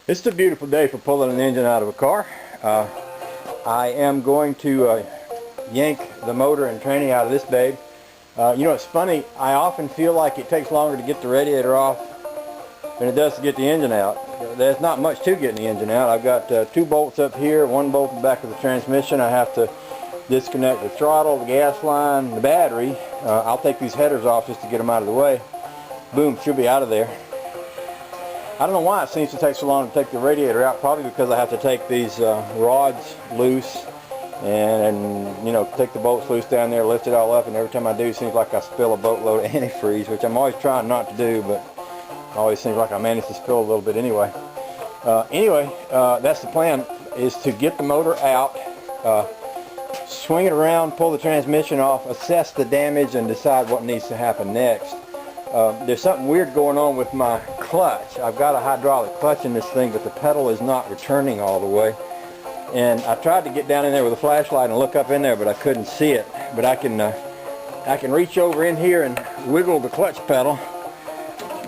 It's a beautiful day for pulling an engine out of a car. I am going to yank the motor and tranny out of this babe. You know, it's funny, I often feel like it takes longer to get the radiator off than it does to get the engine out. There's not much to getting the engine out. I've got 2 bolts up here, 1 bolt in the back of the transmission. I have to disconnect the throttle, the gas line, the battery. I'll take these headers off just to get them out of the way. Boom, should be out of there. I don't know why it seems to take so long to take the radiator out. Probably because I have to take these rods loose and you know, take the bolts loose down there, lift it all up, and every time I do it seems like I spill a boatload of antifreeze, which I'm always trying not to do, but it always seems like I manage to spill a little bit anyway. That's the plan, is to get the motor out, swing it around, pull the transmission off, assess the damage, and decide what needs to happen next. There's something weird going on with my clutch. I've got a hydraulic clutch in this thing, but the pedal is not returning all the way. And I tried to get down in there with a flashlight and look up in there, but I couldn't see it. But I can reach over in here and wiggle the clutch pedal.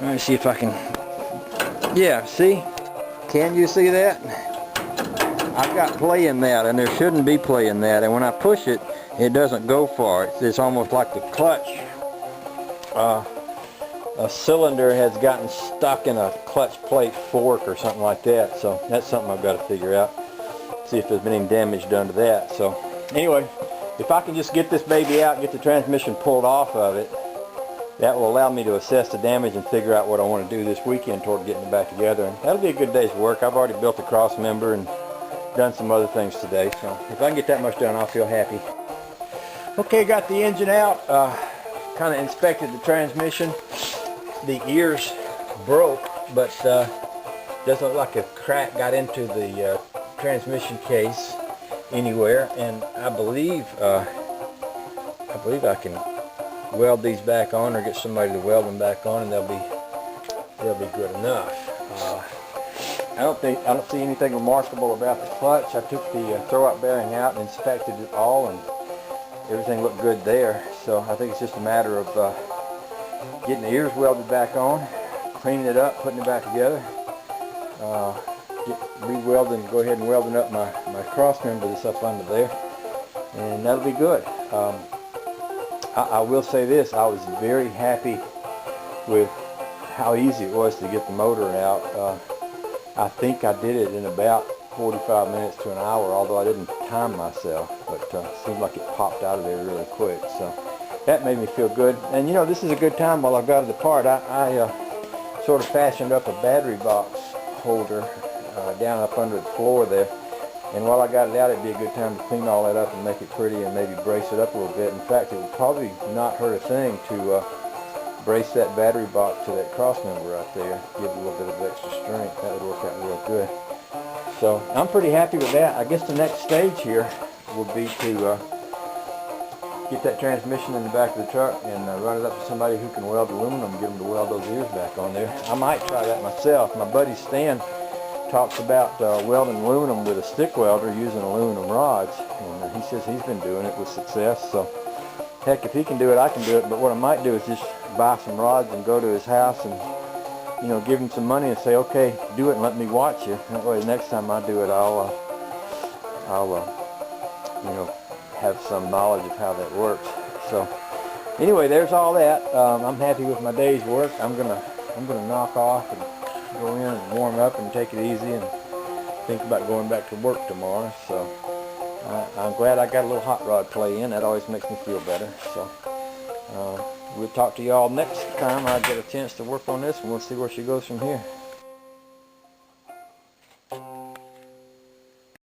Let me see if I can. Yeah, see? Can you see that? I've got play in that, and there shouldn't be play in that. And when I push it, it doesn't go far. It's almost like the clutch a cylinder has gotten stuck in a clutch plate fork or something like that. So that's something I've got to figure out. See if there's been any damage done to that. So anyway, if I can just get this baby out, get the transmission pulled off of it, that will allow me to assess the damage and figure out what I want to do this weekend toward getting it back together. And that'll be a good day's work. I've already built a cross member and done some other things today. So if I can get that much done, I'll feel happy. Okay, got the engine out. Kind of inspected the transmission. The ears broke, but doesn't look like a crack got into the transmission case anywhere. And I believe I can weld these back on, or get somebody to weld them back on, and they'll be good enough. I don't see anything remarkable about the clutch. I took the throwout bearing out and inspected it all, and everything looked good there. So I think it's just a matter of getting the ears welded back on, cleaning it up, putting it back together, go ahead and welding up my cross member that's up under there, and that'll be good. I will say this, I was very happy with how easy it was to get the motor out. I think I did it in about 45 minutes to an hour, although I didn't time myself, but it seemed like it popped out of there really quick. So that made me feel good. And you know, this is a good time while I've got it apart. I sort of fashioned up a battery box holder down up under the floor there. And while I got it out, it'd be a good time to clean all that up and make it pretty and maybe brace it up a little bit. In fact, it would probably not hurt a thing to brace that battery box to that cross member right there. Give it a little bit of extra strength. That would work out real good. So I'm pretty happy with that. I guess the next stage here will be to get that transmission in the back of the truck and run it up to somebody who can weld aluminum and get them to weld those ears back on there. I might try that myself. My buddy Stan talks about welding aluminum with a stick welder using aluminum rods, and he says he's been doing it with success. So heck, if he can do it, I can do it. But what I might do is just buy some rods and go to his house and, you know, give him some money and say, okay, do it and let me watch you. That way the next time I do it, I'll you know, have some knowledge of how that works. So anyway, there's all that. I'm happy with my day's work. I'm gonna knock off and go in and warm up and take it easy and think about going back to work tomorrow. So I'm glad I got a little hot rod play in. That always makes me feel better. So we'll talk to y'all next time I get a chance to work on this, and we'll see where she goes from here.